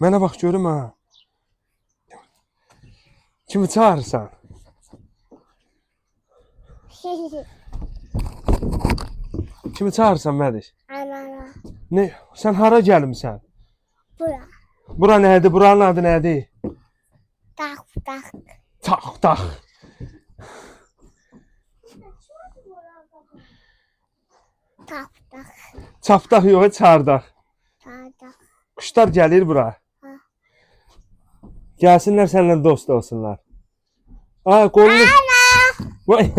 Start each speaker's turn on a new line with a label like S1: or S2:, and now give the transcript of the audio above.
S1: Mənə bax görüm ha. Kimi çağırırsan? Kimi çağırırsan Mədiş?
S2: Anana.
S1: Ne? Sən hara gəlmisən?
S2: Bura.
S1: Bura nədir? Buranın adı nədir?
S2: Tak tak.
S1: Tax, tax.
S2: Tak tak.
S1: Çapdaq yox, çardaq.
S2: Tak tak.
S1: Quşlar gəlir bura.
S2: Ha.
S1: Gəlsinlər səninlə dost olsunlar. Ay, qolunu...
S2: Ana.
S1: Vay.